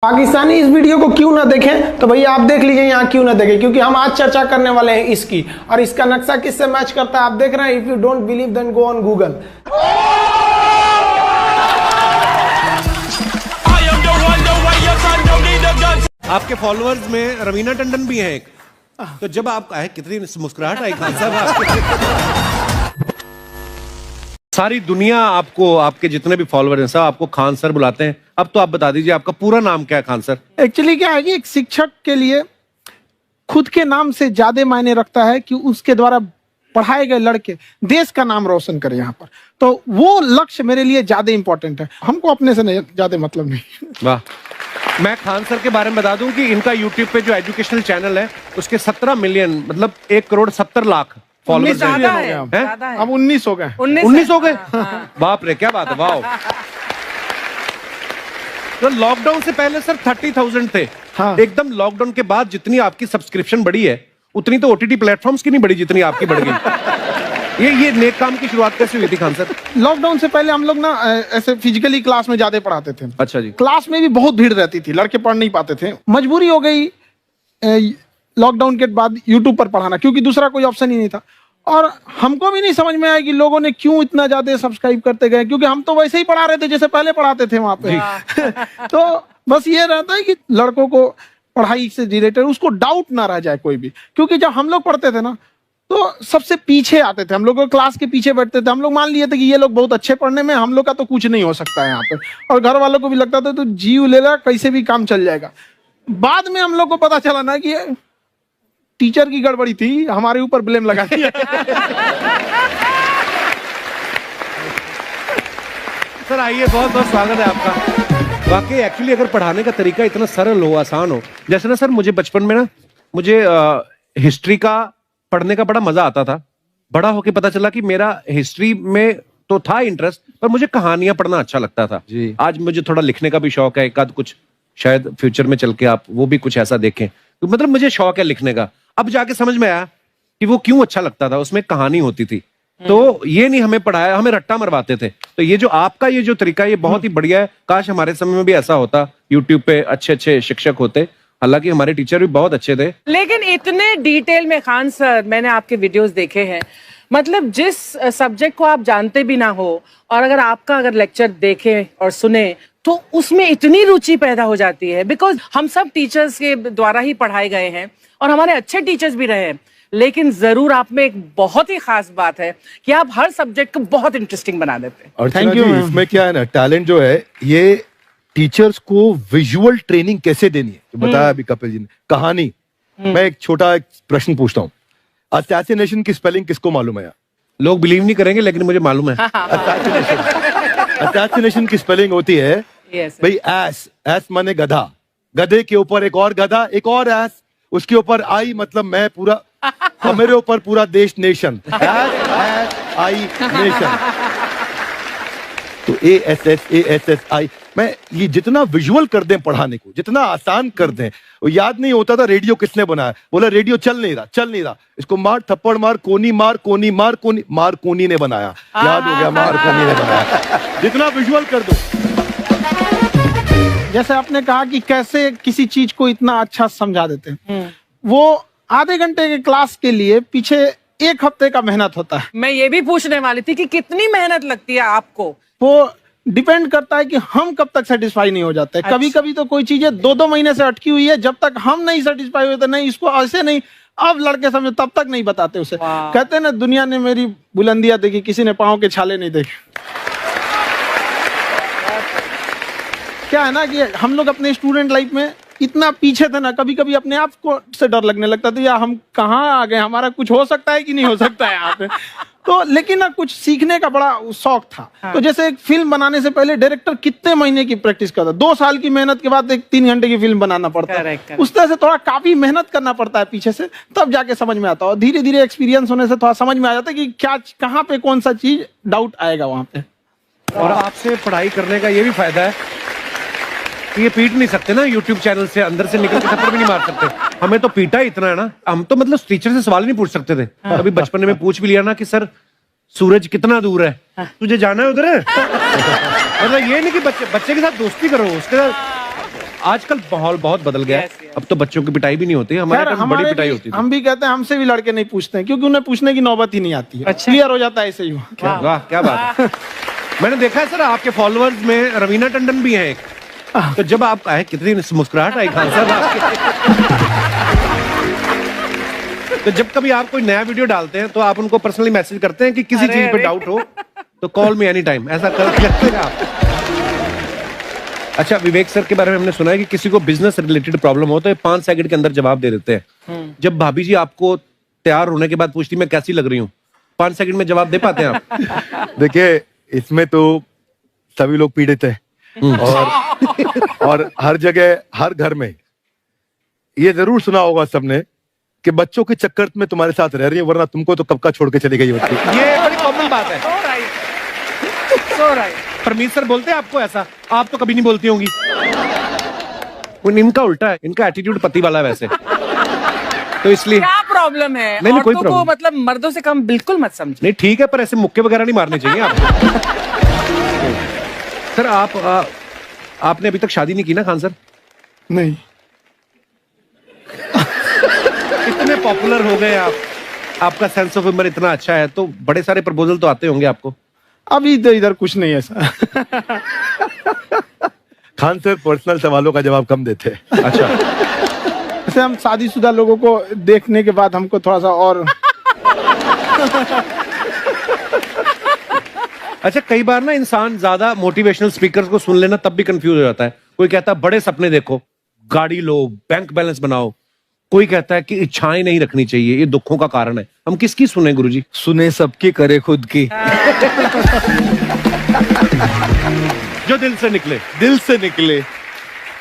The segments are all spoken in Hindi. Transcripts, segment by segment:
पाकिस्तानी इस वीडियो को क्यों ना देखें तो भैया आप देख लीजिए यहाँ क्यों ना देखें, क्योंकि हम आज चर्चा करने वाले हैं इसकी, और इसका नक्शा किससे मैच करता है आप देख रहे हैं। If you don't believe then go on Google. आपके फॉलोअर्स में रवीना टंडन भी हैं एक, तो जब आप आए कितनी मुस्कुराहट आई खान साहब आपके। सारी दुनिया आपको, आपके जितने भी फॉलोअर हैं सब आपको खान सर बुलाते हैं। अब तो आप बता दीजिए आपका पूरा नाम क्या है खान सर? एक्चुअली क्या है कि एक शिक्षक के लिए खुद के नाम से ज्यादा मायने रखता है कि उसके द्वारा पढ़ाए गए लड़के देश का नाम रोशन करें यहाँ पर, तो वो लक्ष्य मेरे लिए ज्यादा इंपॉर्टेंट है। हमको अपने से ज्यादा मतलब नहीं। वाह। मैं खान सर के बारे में बता दूं कि इनका यूट्यूब पे जो एजुकेशनल चैनल है उसके 17 मिलियन मतलब 1,70,00,000 फॉलोअर्स हैं। अब 19 हो गए। 19 हो गए। बाप रे, क्या बात है, वाह। तो लॉकडाउन से पहले सर 30,000 थे। हाँ। एकदम लॉकडाउन के बाद जितनी आपकी सब्सक्रिप्शन बढ़ी है उतनी तो ओटीटी प्लेटफॉर्म्स की नहीं बढ़ी जितनी आपकी बढ़ गई। ये नेक काम की शुरुआत कैसे हुई थी खान सर? लॉकडाउन से पहले हम लोग ना ऐसे फिजिकली क्लास में ज्यादा पढ़ाते थे। अच्छा जी। क्लास में भी बहुत भीड़ रहती थी, लड़के पढ़ नहीं पाते थे। मजबूरी हो गई लॉकडाउन के बाद यूट्यूब पर पढ़ाना, क्योंकि दूसरा कोई ऑप्शन ही नहीं था। और हमको भी नहीं समझ में आया कि लोगों ने क्यों इतना ज्यादा सब्सक्राइब करते गए, क्योंकि हम तो वैसे ही पढ़ा रहे थे जैसे पहले पढ़ाते थे वहां पे। तो बस ये रहता है कि लड़कों को पढ़ाई से रिलेटेड उसको डाउट ना रह जाए कोई भी, क्योंकि जब हम लोग पढ़ते थे ना तो सबसे पीछे आते थे, हम लोग क्लास के पीछे बैठते थे। हम लोग मान लिए थे कि ये लोग बहुत अच्छे पढ़ने में, हम लोग का तो कुछ नहीं हो सकता है यहाँ पे, और घर वालों को भी लगता था तो जीव ले ला कैसे भी काम चल जाएगा। बाद में हम लोग को पता चला ना कि टीचर की गड़बड़ी थी, हमारे ऊपर ब्लेम लगा दिया। सर आइए, बहुत बहुत स्वागत है आपका। वाकई एक्चुअली अगर पढ़ाने का तरीका इतना सरल हो, आसान हो, जैसे ना सर मुझे बचपन में ना मुझे हिस्ट्री का पढ़ने का बड़ा मजा आता था। बड़ा होके पता चला कि मेरा हिस्ट्री में तो था इंटरेस्ट, पर मुझे कहानियां पढ़ना अच्छा लगता था जी। आज मुझे थोड़ा लिखने का भी शौक है, एक आध कुछ शायद फ्यूचर में चल के आप वो भी कुछ ऐसा देखें, तो मतलब मुझे शौक है लिखने का। अब जाके समझ में आया कि वो क्यों अच्छा लगता था, उसमें कहानी होती थी। तो ये नहीं हमें पढ़ाया, हमें रट्टा मरवाते थे। तो ये जो आपका ये जो तरीका ये बहुत ही बढ़िया है। काश हमारे समय में भी ऐसा होता, यूट्यूब पे अच्छे अच्छे शिक्षक होते। हालांकि हमारे टीचर भी बहुत अच्छे थे, लेकिन इतने डिटेल में खान सर मैंने आपके वीडियोस देखे हैं, मतलब जिस सब्जेक्ट को आप जानते भी ना हो और अगर लेक्चर देखें और सुने तो उसमें इतनी रुचि पैदा हो जाती है। बिकॉज हम सब टीचर्स के द्वारा ही पढ़ाए गए हैं और हमारे अच्छे टीचर्स भी रहे हैं, लेकिन जरूर आप में एक बहुत ही खास बात है कि आप हर सब्जेक्ट को बहुत इंटरेस्टिंग बना देते हैं। और थैंक यू। इसमें क्या है ना, टैलेंट जो है ये टीचर्स को विजुअल ट्रेनिंग कैसे देनी है, तो बताया अभी कपिल जी ने। कहानी, मैं एक छोटा प्रश्न पूछता हूँ, असैसिनेशन की स्पेलिंग किसको मालूम है? लोग बिलीव नहीं करेंगे लेकिन मुझे मालूम है। असैसिनेशन की स्पेलिंग होती है भाई एस माने गधा, गधे के ऊपर एक और गधा, एक और एस, उसके ऊपर आई मतलब मैं पूरा, और मेरे ऊपर पूरा देश नेशन, आई नेशन। तो ASSASSI मैं ये जितना विजुअल कर दें पढ़ाने को, जितना आसान कर दें। वो याद नहीं होता था रेडियो किसने बनाया, बोला रेडियो चल नहीं रहा, इसको मार थप्पड़ मार, कोनी मार, कोनी मार, मार कोनी ने बनाया, याद हो गया, मार कोनी ने बनाया। जितना विजुअल कर दो। जैसे आपने कहा कि कैसे किसी चीज को इतना अच्छा समझा देते हैं, वो आधे घंटे के क्लास के लिए पीछे 1 हफ्ते का मेहनत होता है। मैं ये भी पूछने वाली थी कि कितनी मेहनत लगती है आपको। वो डिपेंड करता है कि हम कब तक सेटिस्फाई नहीं हो जाते। अच्छा। कभी कभी तो कोई चीजें 2-2 महीने से अटकी हुई है, जब तक हम नहीं सेटिस्फाई होते, नहीं इसको ऐसे नहीं, अब लड़के समझे तब तक नहीं बताते उसे। कहते हैं ना, दुनिया ने मेरी बुलंदियां देखी, किसी ने पाँव के छाले नहीं देखे। क्या है ना कि हम लोग अपने स्टूडेंट लाइफ में इतना पीछे थे ना, कभी कभी अपने आप को से डर लगने लगता था, यार हम कहाँ आ गए, हमारा कुछ हो सकता है कि नहीं हो सकता है यहाँ पे। तो लेकिन ना कुछ सीखने का बड़ा शौक था। हाँ। तो जैसे एक फिल्म बनाने से पहले डायरेक्टर कितने महीने की प्रैक्टिस करता, 2 साल की मेहनत के बाद एक 3 घंटे की फिल्म बनाना पड़ता है। उस तरह से थोड़ा काफी मेहनत करना पड़ता है पीछे से, तब जाके समझ में आता है। और धीरे धीरे एक्सपीरियंस होने से थोड़ा समझ में आ जाता है कि क्या कहाँ पे कौन सा चीज डाउट आएगा वहां पे। और आपसे पढ़ाई करने का ये भी फायदा है, ये पीट नहीं सकते ना यूट्यूब चैनल से, अंदर से निकल के थप्पड़ भी नहीं मार सकते। हमें तो पीटा इतना है ना, हम तो मतलब टीचर से सवाल नहीं पूछ सकते थे। अभी बचपन में पूछ भी लिया ना कि सर सूरज कितना दूर है, तुझे जाना है उधर है। मतलब ये नहीं कि बच्चे के साथ दोस्ती करो, उसके साथ आजकल माहौल बहुत बदल गया है। Yes, yes. अब तो बच्चों की पिटाई भी नहीं होती है, हमारे खैर, टाइम बड़ी हमारे पिटाई भी- होती थी। हम भी कहते हैं हमसे भी लड़के नहीं पूछते हैं क्योंकि उन्हें पूछने की नौबत ही नहीं आती है। अच्छा। क्लियर हो जाता है ऐसे ही वो। वाह क्या बात है। मैंने देखा है सर आपके फॉलोअर्स में रवीना टंडन भी है एक। तो जब आप आए कितनी मुस्कुराहट आई खान साहब आपके। तो जब कभी आप कोई नया वीडियो डालते हैं तो आप उनको पर्सनली मैसेज करते हैं कि किसी अरे, चीज पे अरे। डाउट हो तो कॉल मी एनी टाइम, ऐसा करते हैं आप? अच्छा, विवेक सर के बारे में हमने सुना है कि किसी को बिजनेस रिलेटेड प्रॉब्लम हो तो ये 5 सेकंड के अंदर जवाब दे देते हैं। जब भाभी जी आपको तैयार होने के बाद पूछती मैं कैसी लग रही हूँ, 5 सेकंड में जवाब दे पाते हैं आप? देखिए, इसमें तो सभी लोग पीड़ित है और हर जगह हर घर में ये जरूर सुना होगा सबने कि बच्चों के चक्कर में तुम्हारे साथ रह रही है, वरना तुमको तो कब का छोड़ के चली गई होती। ये बड़ी कॉमन बात है। So right. So right. Parmeet sir बोलते हैं आपको ऐसा? आप तो कभी नहीं बोलती होंगी। इनका उल्टा है, इनका एटीट्यूड पति वाला है वैसे, तो इसलिए क्या प्रॉब्लम है? नहीं, कोई औरतों को problem। मतलब मर्दों से कम बिल्कुल मत समझो। नहीं ठीक है, पर ऐसे मुक्के वगैरह नहीं मारने चाहिए आपको। सर आपने अभी तक शादी नहीं की ना खान सर? नहीं, इतने पॉपुलर हो गए आप, आपका सेंस ऑफ ह्यूमर इतना अच्छा है, तो बड़े सारे प्रपोजल तो आते होंगे आपको। अभी तो इधर कुछ नहीं है ऐसा। खान सर पर्सनल सवालों का जवाब कम देते हैं। अच्छा, जैसे हम शादीशुदा लोगों को देखने के बाद हमको थोड़ा सा और अच्छा कई बार ना इंसान ज्यादा मोटिवेशनल स्पीकर्स को सुन लेना तब भी कंफ्यूज हो जाता है। कोई कहता है बड़े सपने देखो, गाड़ी लो, बैंक बैलेंस बनाओ। कोई कहता है कि इच्छाएं नहीं रखनी चाहिए, ये दुखों का कारण है। हम किसकी सुने गुरुजी? सुने सबकी, करे खुद की। जो दिल से निकले। दिल से निकले,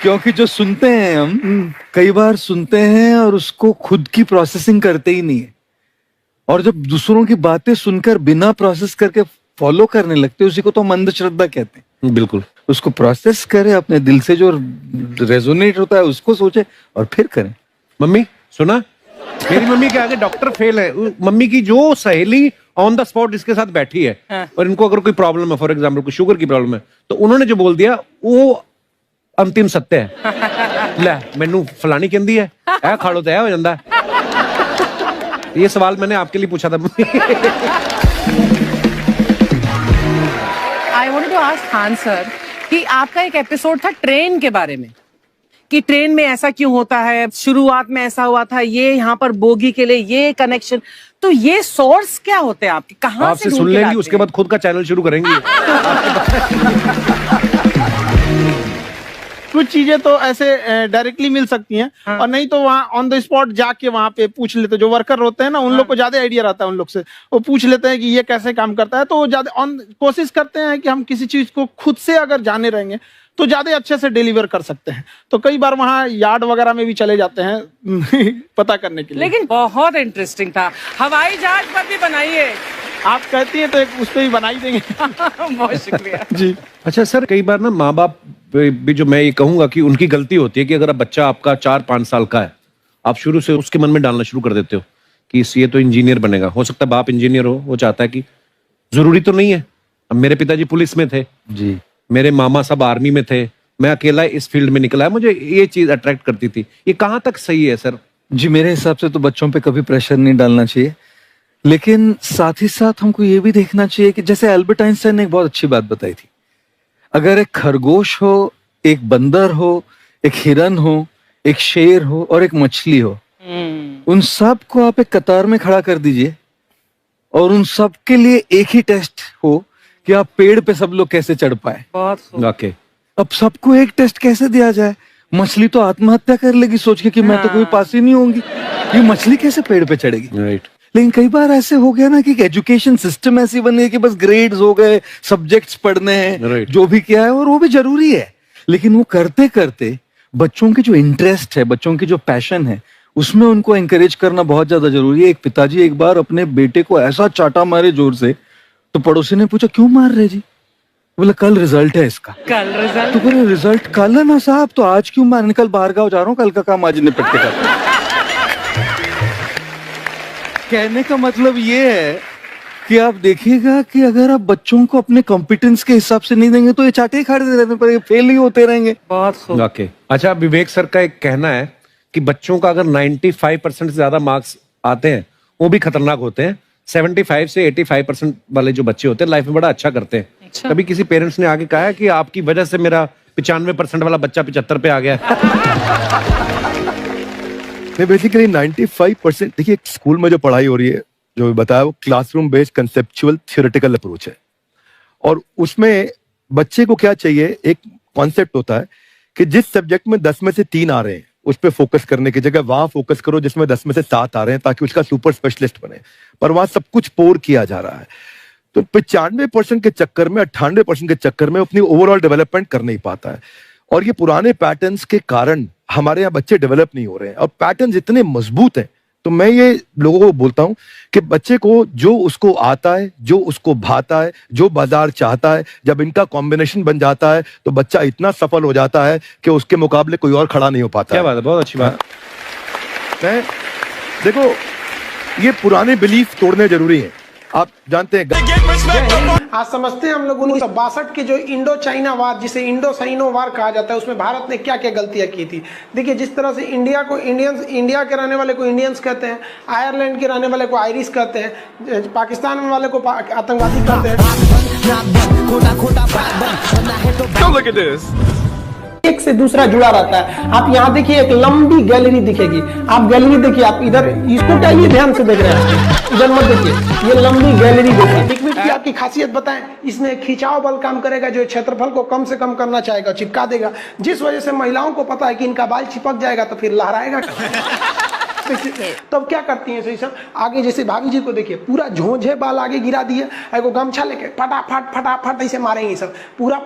क्योंकि जो सुनते हैं हम कई बार सुनते हैं और उसको खुद की प्रोसेसिंग करते ही नहीं है, और जब दूसरों की बातें सुनकर बिना प्रोसेस करके फॉलो करने लगते हैं, उसी को तो हम अंधश्रद्धा कहते हैं। बिल्कुल। उसको प्रोसेस करें, अपने दिल से जो रेजोनेट होता है उसको सोचे और फिर करें। मम्मी सुना, मेरी मम्मी के आगे डॉक्टर फेल है। मम्मी की जो सहेली ऑन द स्पॉट इसके साथ बैठी है और इनको अगर कोई प्रॉब्लम है, फॉर एग्जाम्पल कोई शुगर की प्रॉब्लम है, तो उन्होंने जो बोल दिया वो अंतिम सत्य है। ले मैनू फलानी कहंदी है, ऐ खा लो तो ऐ हो जाता है। ये सवाल मैंने आपके लिए पूछा था। I wanted to ask Khan sir कि आपका एक एपिसोड था ट्रेन के बारे में, कि ट्रेन में ऐसा क्यों होता है, शुरुआत में ऐसा हुआ था, ये यहाँ पर बोगी के लिए ये कनेक्शन, तो ये सोर्स क्या होते हैं आपके, कहाँ आपसे से ढूंढ सुन के लेंगी, लाते उसके हैं? बाद खुद का चैनल शुरू करेंगी। कुछ चीजें तो ऐसे डायरेक्टली मिल सकती हैं और नहीं तो वहाँ ऑन द स्पॉट जाके वहाँ पे पूछ लेते, जो वर्कर होते हैं ना उन लोग को ज्यादा आइडिया रहता है, उन लोग से वो पूछ लेते हैं कि ये कैसे काम करता है, तो वो ज्यादा कोशिश करते हैं कि हम किसी चीज को खुद से अगर जाने रहेंगे तो ज्यादा अच्छे से डिलीवर कर सकते हैं। तो कई बार वहाँ यार्ड वगैरह में भी चले जाते हैं पता करने के लिए। लेकिन बहुत इंटरेस्टिंग था। हवाई जहाज पर भी बनाइए। आप कहती हैं तो एक उस पर भी बना ही देंगे। बहुत शुक्रिया। जी। अच्छा सर, कई बार ना माँ बाप भी, जो मैं ये कहूंगा कि उनकी गलती होती है कि अगर अब बच्चा आपका 4-5 साल का है, आप शुरू से उसके मन में डालना शुरू कर देते हो कि ये तो इंजीनियर बनेगा। हो सकता है बाप इंजीनियर हो, वो चाहता है कि जरूरी तो नहीं है। अब मेरे पिताजी पुलिस में थे जी, मेरे मामा सब आर्मी में थे, मैं अकेला इस फील्ड में निकला है, मुझे ये चीज अट्रैक्ट करती थी। ये कहाँ तक सही है सर? जी मेरे हिसाब से तो बच्चों पे कभी प्रेशर नहीं डालना चाहिए, लेकिन साथ ही साथ हमको ये भी देखना चाहिए कि जैसे एल्बर्ट आइंस्टाइन ने एक बहुत अच्छी बात बताई थी, अगर एक खरगोश हो, एक बंदर हो, एक हिरन हो, एक शेर हो और एक मछली हो, उन सब को आप एक कतार में खड़ा कर दीजिए और उन सब के लिए एक ही टेस्ट हो कि आप पेड़ पे सब लोग कैसे चढ़ पाए। बहुत खूब। वाकई। अब सबको एक टेस्ट कैसे दिया जाए? मछली तो आत्महत्या कर लेगी सोच के कि मैं तो कोई पास ही नहीं होंगी, ये मछली कैसे पेड़ पे चढ़ेगी? राइट। लेकिन कई बार ऐसे हो गया ना कि एजुकेशन सिस्टम ऐसी बन गई कि बस ग्रेड्स हो गए, सब्जेक्ट्स पढ़ने हैं, Right. जो भी किया है और वो भी जरूरी है, लेकिन वो करते करते बच्चों की जो इंटरेस्ट है, बच्चों की जो पैशन है, उसमें उनको एंकरेज करना बहुत ज्यादा जरूरी है। एक पिताजी एक बार अपने बेटे को ऐसा चाटा मारे जोर से, तो पड़ोसी ने पूछा क्यों मार रहे जी? बोला कल रिजल्ट है इसका। कल रिजल्ट? तो बोले रिजल्ट कल है ना साहब, तो आज क्यों मार? कल बाहर गाँव जा रहा हूँ, कल का काम आज निपट के कर। कहने का मतलब ये है कि आप देखिएगा कि अगर आप बच्चों को अपने कॉम्पिटेंस के हिसाब से नहीं देंगे तो ये चाटे खाते रहने पर फेल ही होते रहेंगे। बहुत खूब। ओके, अच्छा, विवेक सर का एक कहना है कि बच्चों का अगर 95% से ज्यादा मार्क्स आते हैं वो भी खतरनाक होते हैं। 75 से 85% वाले जो बच्चे होते हैं लाइफ में बड़ा अच्छा करते हैं। अच्छा। कभी किसी पेरेंट्स ने आके कहा है कि आपकी वजह से मेरा 95% वाला बच्चा 75 पे आ गया? नहीं, बेसिकली 95% देखिए स्कूल में जो पढ़ाई हो रही है, जो बताया, वो classroom based conceptual theoretical approach है। और उसमें बच्चे को क्या चाहिए, एक कॉन्सेप्ट होता है कि जिस सब्जेक्ट में 10 में से 3 आ रहे हैं उस पर फोकस करने की जगह वहां फोकस करो जिसमें 10 में से 7 आ रहे हैं, ताकि उसका सुपर स्पेशलिस्ट बने। पर वहां सब कुछ पोर किया जा रहा है, तो 95% के चक्कर में, 98% के चक्कर में अपनी ओवरऑल डेवलपमेंट कर नहीं पाता है। और ये पुराने पैटर्न्स के कारण हमारे यहाँ बच्चे डेवलप नहीं हो रहे हैं। और पैटर्न्स इतने मजबूत हैं, तो मैं ये लोगों को बोलता हूं कि बच्चे को जो उसको आता है, जो उसको भाता है, जो बाजार चाहता है, जब इनका कॉम्बिनेशन बन जाता है तो बच्चा इतना सफल हो जाता है कि उसके मुकाबले कोई और खड़ा नहीं हो पाता। क्या बात है, बहुत अच्छी बात। मैं देखो, ये पुराने बिलीफ तोड़ने जरूरी हैं। आप जानते हैं, आज समझते हैं हम लोग 1962 के जो इंडो चाइना वार, जिसे इंडो साइनो वार कहा जाता है, उसमें भारत ने क्या क्या गलतियां की थी। देखिए, जिस तरह से इंडिया को इंडियंस, इंडिया के रहने वाले को इंडियंस कहते हैं, आयरलैंड के रहने वाले को आयरिश कहते हैं, पाकिस्तान में वाले को आतंकवादी कहते हैं। एक से दूसरा जुड़ा रहता है। आप यहाँ देखिए, एक लंबी गैलरी दिखेगी। आप गैलरी देखिए, आप इधर इसको क्या ये ध्यान से देख रहे हैं, इधर मत देखिए, ये लंबी गैलरी देखिए। लिक्विड की आपकी खासियत बताएं, इसमें खिंचाव बल काम करेगा, जो क्षेत्रफल को कम से कम करना चाहेगा, चिपका देगा। जिस वजह से महिलाओं को पता है कि इनका बाल चिपक जाएगा तो फिर लहराएगा। तब क्या करती हैं सही सब, आगे जैसे भाभी जी को देखिए, पूरा झोंझे बाल आगे गिरा दिए, एगो गमछा लेके फटाफट फटाफट ऐसे मारेंगे सब। पूरा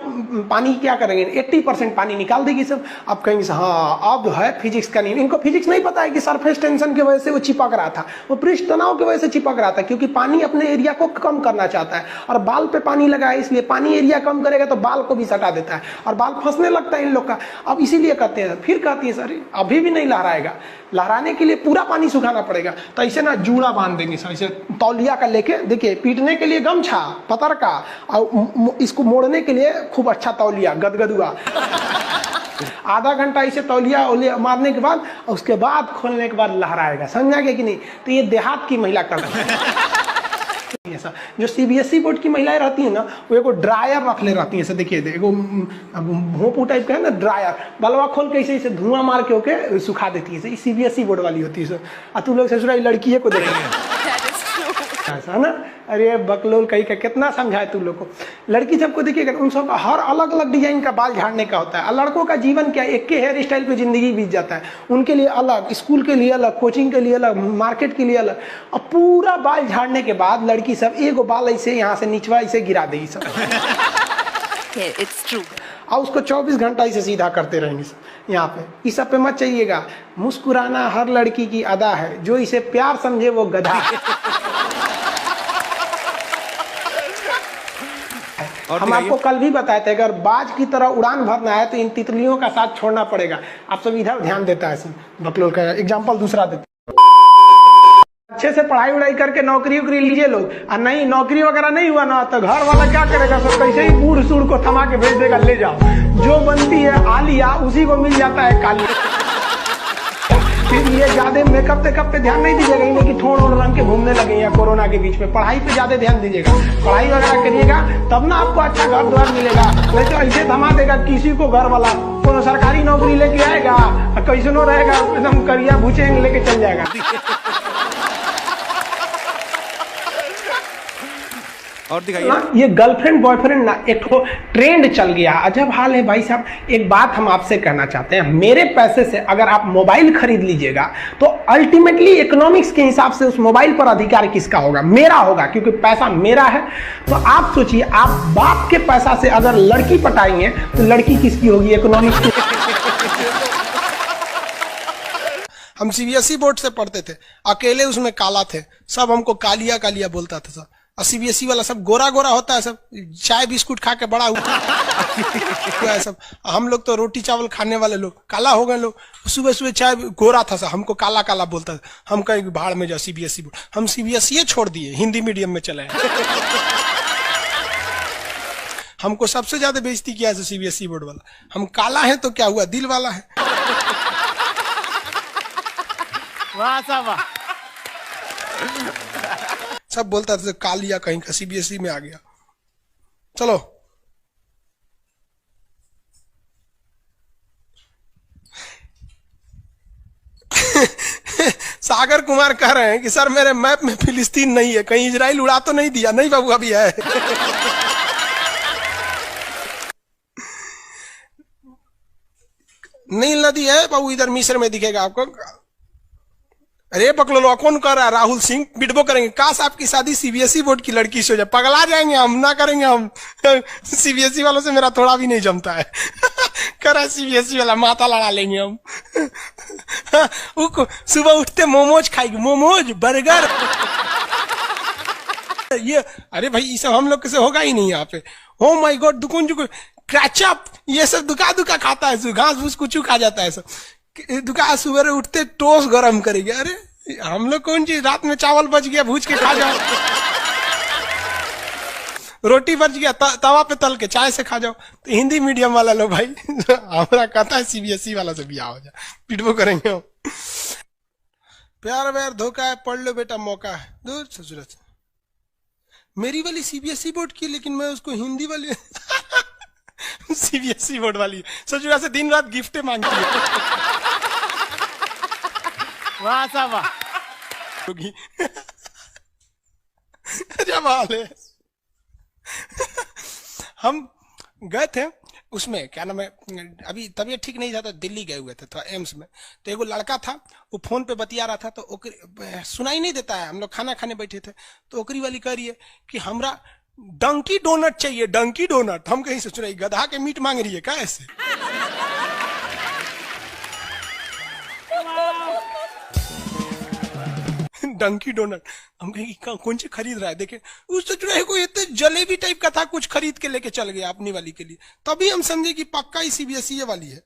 पानी क्या करेंगे, 80% पानी निकाल देगी सब। अब कहेंगे हाँ अब है फिजिक्स का नहीं। इनको फिजिक्स नहीं पता है कि सरफेस टेंशन की वजह से वो चिपक रहा था, वो पृष्ठ तनाव की वजह से चिपक रहा था, क्योंकि पानी अपने एरिया को कम करना चाहता है और बाल पे पानी लगाया, इसलिए पानी एरिया कम करेगा तो बाल को भी सटा देता है और बाल फंसने लगता है इन लोग का। अब इसीलिए कहते हैं, फिर कहती है सर अभी भी नहीं लहराएगा, लहराने के लिए पूरा पानी सुखाना पड़ेगा। तो ऐसे ना जूड़ा बांध देंगे सर, ऐसे तौलिया का लेके, देखिए पीटने के लिए गमछा पतर का, और इसको मोड़ने के लिए खूब अच्छा तौलिया गदगदुआ। आधा घंटा ऐसे तौलिया मारने के बाद, उसके बाद खोलने के बाद लहराएगा। समझा गया कि नहीं? तो ये देहात की महिला कर रही है। जो सीबीएसई बोर्ड की महिलाएं रहती है ना, वो एगो ड्रायर रख ले रहती है। ऐसे देखिए, एगो भोंपू टाइप का है ना ड्रायर, बलवा खोल के ऐसे धुआं मार के होके सुखा देती है। सीबीएसई बोर्ड वाली होती है। और तू लोग ससुराल लड़की को देखेंगे ऐसा ना, अरे बकलोल कहीं का कितना समझाए तू लोग को। लड़की सबको देखिएगा, उन सब हर अलग अलग डिजाइन का बाल झाड़ने का होता है। और लड़कों का जीवन क्या, एक के हेयर स्टाइल पे जिंदगी बीत जाता है। उनके लिए अलग, स्कूल के लिए अलग, कोचिंग के लिए अलग, मार्केट के लिए अलग। और पूरा बाल झाड़ने के बाद लड़की सब एगो बाल ऐसे यहाँ से निचवा ऐसे गिरा देगी सब। It's true. और उसको 24 घंटा इसे सीधा करते रहेंगे यहाँ पे। इस सब पे मत चाहिएगा। मुस्कुराना हर लड़की की अदा है, जो इसे प्यार समझे वो गधा है। हम आपको कल भी बताए थे, अगर बाज की तरह उड़ान भरना है तो इन तितलियों का साथ छोड़ना पड़ेगा। आप सब इधर ध्यान देता है। बकलोल का एग्जाम्पल दूसरा देते, अच्छे से पढ़ाई उड़ाई करके नौकरी उकरी लीजिए लोग। और नहीं नौकरी वगैरह नहीं हुआ ना, तो घर वाला क्या करेगा, सब कैसे ही बूढ़ सूढ़ को थमा के भेज देगा, ले जाओ। जो बनती है आलिया उसी को मिल जाता है काली। फिर ये ज्यादा मेकअप टेकअप पे ध्यान नहीं दीजिएगा, इन्हें कि ठोड़ ओढ़ रंग के घूमने लगे या कोरोना के बीच में। पढ़ाई पे ज्यादा ध्यान दीजिएगा, पढ़ाई वगैरह करिएगा, तब ना आपको अच्छा घर द्वार मिलेगा। नहीं तो ऐसे थमा देगा किसी को घर वाला, कोनो सरकारी नौकरी लेके आएगा, कैसनो रहेगा, एकदम करिया भूचेंगे लेके चल जाएगा। और दिखाइए। ये गर्लफ्रेंड बॉयफ्रेंड ना एक ट्रेंड चल गया, अजब हाल है भाई साहब। एक बात हम आपसे कहना चाहते हैं, मेरे पैसे से अगर आप मोबाइल खरीद लीजिएगा तो अल्टीमेटली इकोनॉमिक्स के हिसाब से उस मोबाइल पर अधिकार किसका होगा? मेरा होगा, क्योंकि पैसा मेरा है। तो आप सोचिए, आप बाप के पैसा से अगर लड़की पटाएंगे तो लड़की किसकी होगी? इकोनॉमिक्स की। हम सीबीएसई बोर्ड से पढ़ते थे, अकेले उसमें काला थे, सब हमको कालिया कालिया बोलता था सब। और सीबीएसई वाला सब गोरा गोरा होता है, सब चाय बिस्कुट खा के बड़ा हुआ है सब। हम लोग तो रोटी चावल खाने वाले लोग काला हो गए लोग। सुबह सुबह चाय गोरा था सब, हमको काला काला बोलता था। हम कहीं भाड़ में जाओ सीबीएसई बोर्ड, हम सीबीएसई छोड़ दिए, हिंदी मीडियम में चले आए। हमको सबसे ज्यादा बेइज्जती किया है सीबीएसई बोर्ड वाला। हम काला है तो क्या हुआ, दिल वाला है। वाह साहब वाह। सब बोलता था कालिया कहीं का, सीबीएसई में आ गया। चलो सागर कुमार कह रहे हैं कि सर मेरे मैप में फिलिस्तीन नहीं है, कहीं इजराइल उड़ा तो नहीं दिया? नहीं बाबू अभी है। नील नदी है बाबू, इधर मिस्र में दिखेगा आपको। अरे पकड़ो, कौन कर रहा है? राहुल सिंह बिटबो करेंगे, काश आपकी शादी सीबीएसई बोर्ड की लड़की से हो जाए, पगला जाएंगे हम, ना करेंगे हम। सीबीएसई वालों से मेरा थोड़ा भी नहीं जमता है। करा सीबीएसई वाला, माथा लड़ा लेंगे हम। सुबह उठते मोमोज खाएगी, मोमोज बर्गर ये। अरे भाई ये सब हम लोग से होगा ही नहीं यहाँ पे। ओ माय गॉड, दुकान जो क्रैचअप ये सब दुका दुका खाता है, घास फूस कुछ खा जाता है सब। दुकान सुबह उठते टोस्ट गरम करेगी। अरे हम लोग कौन चीज, रात में चावल बच गया भूज के खा जाओ, रोटी बच गया तवा पे तल के चाय से खा जाओ। तो हिंदी मीडियम वाला लो भाई, हमारा कहता है सीबीएसई वाला से बियाह हो जाए, पिटबो करेंगे हम। प्यार व्यार धोखा है, पढ़ लो बेटा मौका है। दूर ससुर मेरी वाली सीबीएसई बोर्ड की, लेकिन मैं उसको हिंदी वाली सीबीएसई बोर्ड वाली ससुरा से दिन रात गिफ्टें मांगती है। वाह साहब वाह। जब हाल है हम गए थे उसमें, क्या नाम है, अभी तबीयत ठीक नहीं था तो दिल्ली गए हुए थे, तो एम्स में। तो एगो लड़का था, वो फोन पे बतिया रहा था, तो सुनाई नहीं देता है। हम लोग खाना खाने बैठे थे, तो ओकरी वाली कह रही है कि हमरा डंकी डोनट चाहिए, डंकी डोनट। हम कहीं से सुनाई, गधा के मीट मांग रही है क्या ऐसे? डंकी डोनट। हम कहीं कौन से खरीद रहा है, देखे उससे जुड़ा है कोई इतने जलेबी टाइप का था, कुछ खरीद के लेके चल गया अपनी वाली के लिए। तभी हम समझे कि पक्का ही सीबीएसई वाली है।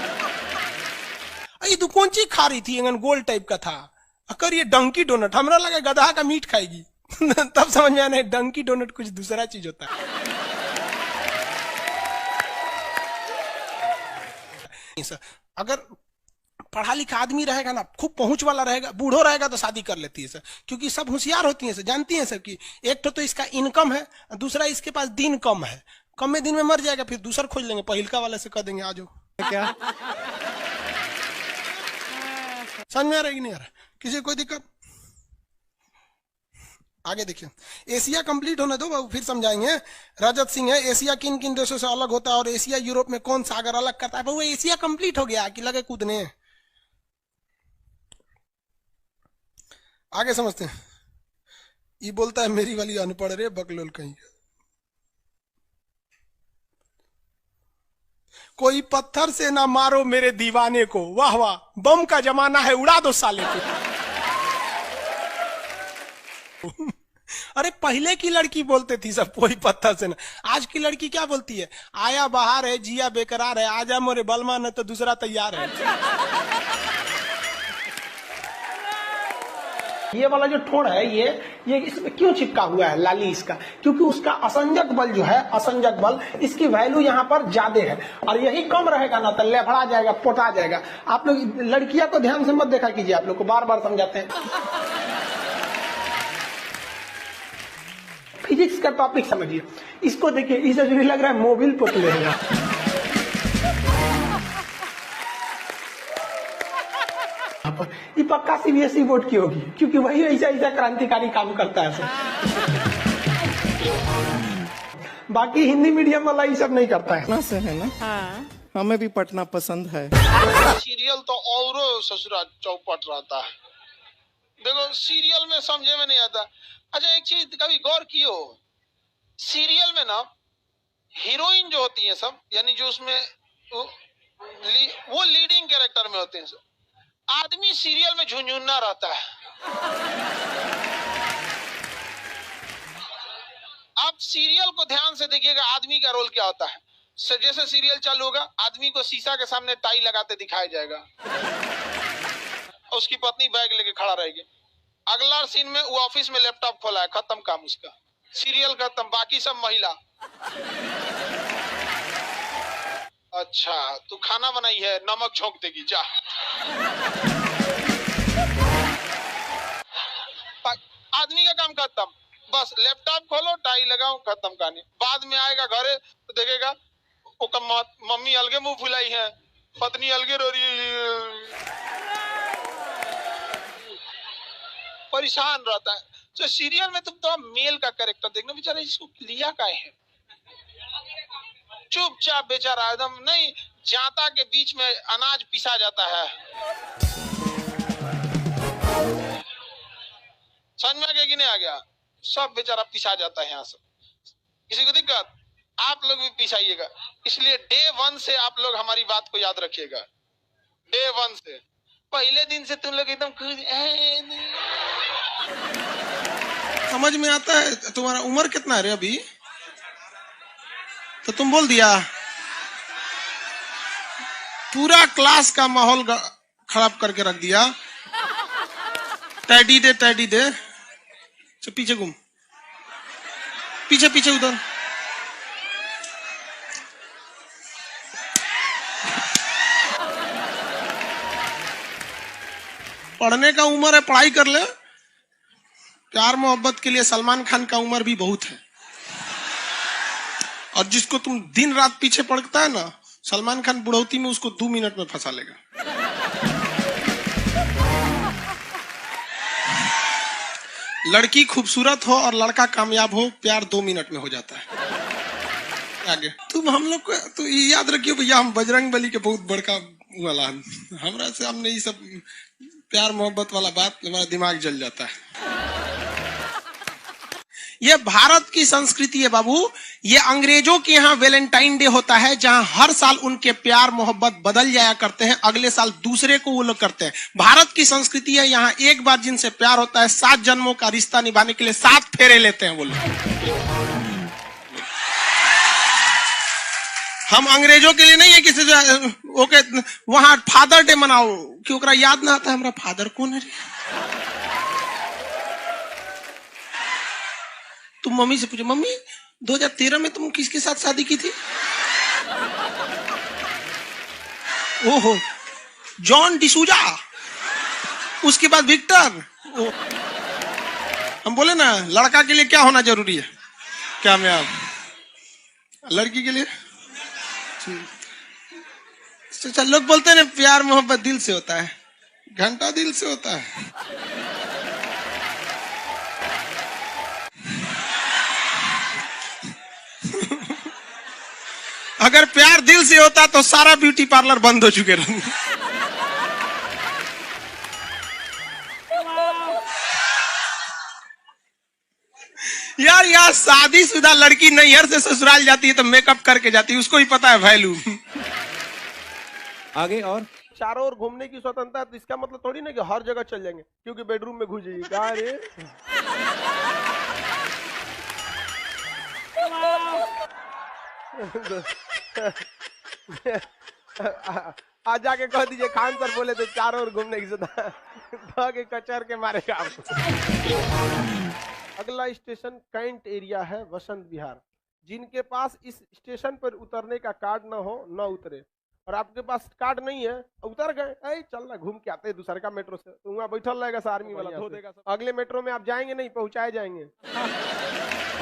ये तो कौन चीज खा रही थी, गोल टाइप का था, अकर ये डंकी डोनट। हमरा लगा गधा का मीट खाएगी। तब समझ में आने डंकी डोनट कुछ दूसरा चीज होता है। अगर पढ़ा लिखा आदमी रहेगा ना, खूब पहुंच वाला रहेगा, बूढ़ो रहेगा तो शादी कर लेती है सर, क्योंकि सब होशियार होती हैं सर, जानती हैं सर कि एक तो इसका इनकम है, दूसरा इसके पास दिन कम है, कम में दिन में मर जाएगा, फिर दूसरा खोज लेंगे, पहिलका वाले से कह देंगे आ जाओ। क्या समझ में आ रहा है कि नहीं आ रहा? किसी कोई दिक्कत? आगे देखिए, एशिया कंप्लीट होने दो बाबू, फिर समझाएंगे। रजत सिंह है, एशिया किन किन देशों से अलग होता है और एशिया यूरोप में कौन सागर अलग करता है? बाबू एशिया कंप्लीट हो गया कि लगे कूदने? आगे समझते हैं। ये बोलता है मेरी वाली अनपढ़ रे बकलोल कहीं। कोई पत्थर से ना मारो मेरे दीवाने को, वाह वाह, बम का जमाना है, उड़ा दो साले को। अरे पहले की लड़की बोलते थी सब कोई पत्थर से ना, आज की लड़की क्या बोलती है? आया बाहर है, जिया बेकरार है, आजा मोरे बलमा न तो दूसरा तैयार है। ये वाला जो ठोड़ है, ये इसमें क्यों चिपका हुआ है लाली इसका? क्योंकि उसका असंजक बल जो है, असंजक बल, इसकी वैल्यू यहाँ पर ज्यादा है, और यही कम रहेगा ना तो लेफड़ा जाएगा, पोटा जाएगा। आप लोग लड़कियां को ध्यान से मत देखा कीजिए, आप लोग को बार बार समझाते हैं। फिजिक्स का टॉपिक समझिए, इसको देखिए, इसे जो लग रहा है मोबिल पुतले हैं। ये पक्का सीबीएसई बोर्ड की होगी, क्योंकि वही ऐसा ऐसा क्रांतिकारी काम करता है। बाकी हिंदी मीडियम वाला ये सब नहीं करता है। से है ना? हाँ। हमें भी पढ़ना पसंद है। सीरियल तो और ससुरा चौपट रहता है। देखो सीरियल में समझे में नहीं आता। अच्छा एक चीज कभी गौर कियो, सीरियल में ना हीरोइन जो होती है सब, यानी जो उसमें वो लीडिंग कैरेक्टर में होते हैं सब, आदमी सीरियल में झुंझुन्ना रहता है। आप सीरियल को ध्यान से देखिएगा, आदमी का रोल क्या होता है। जैसे सीरियल चालू होगा, आदमी को शीशा के सामने टाई लगाते दिखाया जाएगा, उसकी पत्नी बैग लेके खड़ा रहेगी। अगला सीन में वो ऑफिस में लैपटॉप खोला है, खत्म काम उसका, सीरियल खत्म, बाकी सब महिला। अच्छा तू खाना बनाई है, नमक झोंक देगी, जा। आदमी का काम खत्म, बस लैपटॉप खोलो, टाई लगाओ, खत्म कहानी। बाद में आएगा घरे तो देखेगा मम्मी अलगे मुंह फुलाई है, पत्नी अलगे रो रही है, परेशान रहता है। तो सीरियल में तुम तो मेल का कैरेक्टर देखना, बेचारा इसको लिया क्या है, चुपचाप बेचारा एकदम नहीं, जाता के बीच में अनाज पिसा जाता है। समझ में आ गया कि नहीं आ गया? सब बेचारा पिसा जाता है यहाँ से। किसी को दिक्कत? आप लोग भी पिसाइएगा। इसलिए डे 1 से आप लोग हमारी बात को याद रखिएगा। डे 1 से, पहले दिन से तुम लोग एकदम समझ में आता है। तुम्हारा उम्र कितना है अभी? तो तुम बोल दिया, पूरा क्लास का माहौल खराब करके रख दिया। टैडी दे, टैडी दे, तो पीछे घूम, पीछे पीछे उधर। पढ़ने का उम्र है, पढ़ाई कर ले। प्यार मोहब्बत के लिए सलमान खान का उम्र भी बहुत है। और जिसको तुम दिन रात पीछे पड़ता है ना, सलमान खान बुढ़ौती में उसको 2 मिनट में फंसा लेगा। लड़की खूबसूरत हो और लड़का कामयाब हो, प्यार 2 मिनट में हो जाता है। आगे तुम हम लोग को तो ये याद रखियो भैया, हम बजरंग बली के बहुत बड़का वाला, हमरा से हमने ये सब प्यार मोहब्बत वाला बात, हमारा दिमाग जल जाता है। ये भारत की संस्कृति है बाबू। ये अंग्रेजों के यहाँ वैलेंटाइन डे होता है, जहां हर साल उनके प्यार मोहब्बत बदल जाया करते हैं, अगले साल दूसरे को वो लोग करते हैं। भारत की संस्कृति है, यहाँ एक बार जिनसे प्यार होता है, 7 जन्मों का रिश्ता निभाने के लिए 7 फेरे लेते हैं वो लोग। हम अंग्रेजों के लिए नहीं है किसी ओके वहां फादर डे मनाओ, क्योंकि याद ना आता है हमारा फादर कौन है। तुम मम्मी से पूछो, मम्मी 2013 में तुम किसके साथ शादी की थी? ओहो, जॉन डिसूजा, उसके बाद विक्टर। हम बोले ना, लड़का के लिए क्या होना जरूरी है? क्या मैं आप लड़की के लिए? तो लोग बोलते हैं ना, प्यार मोहब्बत दिल से होता है, घंटा दिल से होता है। अगर प्यार दिल से होता तो सारा ब्यूटी पार्लर बंद हो चुके रहते। यार यहाँ शादीशुदा लड़की नैहर से ससुराल जाती है तो मेकअप करके जाती है, उसको ही पता है वैल्यू। आगे और चारों ओर घूमने की स्वतंत्रता है, तो इसका मतलब थोड़ी ना कि हर जगह चल जाएंगे, क्योंकि बेडरूम में घुस जाइए। कहा रे आज जाके कह दीजिए खान सर बोले थे चारों ओर घूमने की स्वतंत्रता, के कचर के मारेगा आपको। अगला स्टेशन कैंट एरिया है, वसंत विहार। जिनके पास इस स्टेशन पर उतरने का कार्ड ना हो, न उतरे। और आपके पास कार्ड नहीं है, उतर गए, चल ना घूम के आते हैं दूसरे का मेट्रो से, तो वहाँ बैठल रहेगा आर्मी वाला, धो देगा। अगले मेट्रो में आप जाएंगे नहीं, पहुंचाए जाएंगे।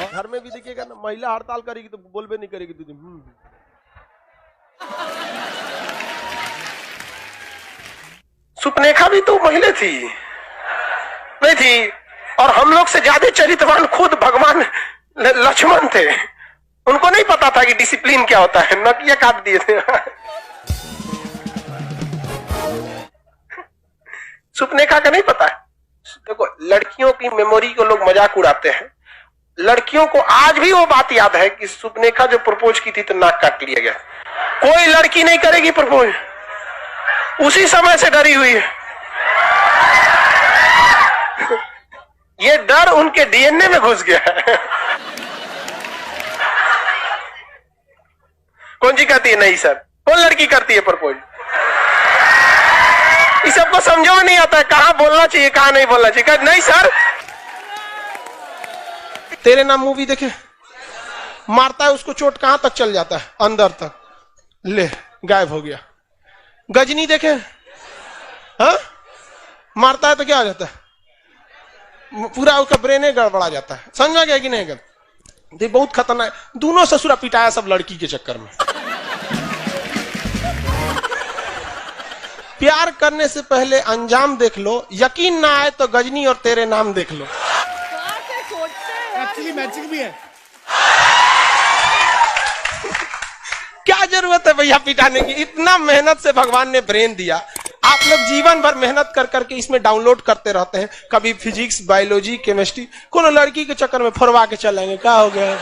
घर में भी देखिएगा ना, महिला हड़ताल करेगी तो बोलबे नहीं करेगी तुझे। सुपनेखा भी तो महिला थी, नहीं थी? और हम लोग से ज्यादा चरित्रवान खुद भगवान लक्ष्मण थे। उनको नहीं पता था कि डिसिप्लिन क्या होता है, नकिया काट दिए थे। सुपनेखा का नहीं पता है। देखो, लड़कियों की मेमोरी को लोग मजाक उड़ाते हैं। लड़कियों को आज भी वो बात याद है कि सुपनेखा जो प्रपोज की थी तो नाक काट लिया गया। कोई लड़की नहीं करेगी प्रपोज, उसी समय से डरी हुई है। ये डर उनके डीएनए में घुस गया है। कौन सी कहती है नहीं सर? कौन लड़की करती है प्रपोज? इस सबको समझो नहीं आता है कहाँ बोलना चाहिए कहाँ नहीं बोलना चाहिए। नहीं सर। तेरे नाम मूवी देखे, मारता है उसको चोट कहां तक चल जाता है? अंदर तक, ले गायब हो गया। गजनी देखे, हाँ मारता है तो क्या हो जाता है? पूरा उसका ब्रेन गड़बड़ा जाता है। समझ में गया कि नहीं? गल ये बहुत खतरनाक। दोनों ससुरा पिटाया सब लड़की के चक्कर में। प्यार करने से पहले अंजाम देख लो, यकीन ना आए तो गजनी और तेरे नाम देख लो। एक्चुअली मैचिंग भी है। क्या जरूरत है भैया पिटाने की? इतना मेहनत से भगवान ने ब्रेन दिया। आप लोग जीवन भर मेहनत कर करके इसमें डाउनलोड करते रहते हैं, कभी फिजिक्स, बायोलॉजी, केमिस्ट्री। कोनो लड़की के चक्कर में फोड़वा के चलेंगे, क्या हो गया?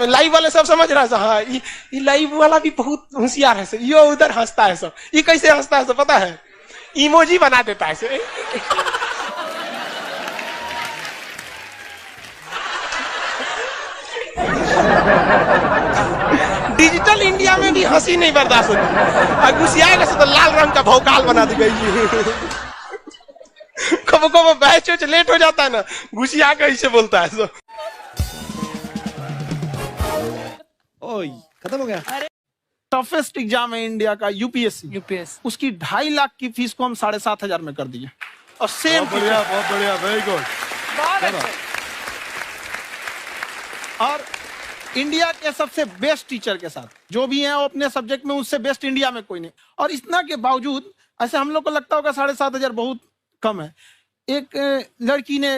लाइव वाले सब समझ रहा है। हाँ, ये लाइव वाला भी बहुत होशियार है। ये उधर हंसता है सब। ये कैसे हंसता है सब पता है? इमोजी बना देता है से। डिजिटल इंडिया में भी हंसी नहीं बर्दाश्त होती। गुस्सियाएगा तो लाल रंग का भौकाल बना दी गई। कबो कबो बैच लेट हो जाता है ना, गुस्सिया कैसे बोलता है सो। ओए खत्म हो गया। टफेस्ट एग्जाम है इंडिया का, यूपीएससी। उसकी 2.5 लाख की फीस को हम 7,500 में कर दिए। और सेम बहुत बढ़िया, वेरी गुड। और इंडिया के सबसे बेस्ट टीचर के साथ जो भी हैं वो अपने सब्जेक्ट में उससे बेस्ट इंडिया में कोई नहीं। और इतना के बावजूद ऐसे हम लोग को लगता होगा 7,500 बहुत कम है। एक लड़की ने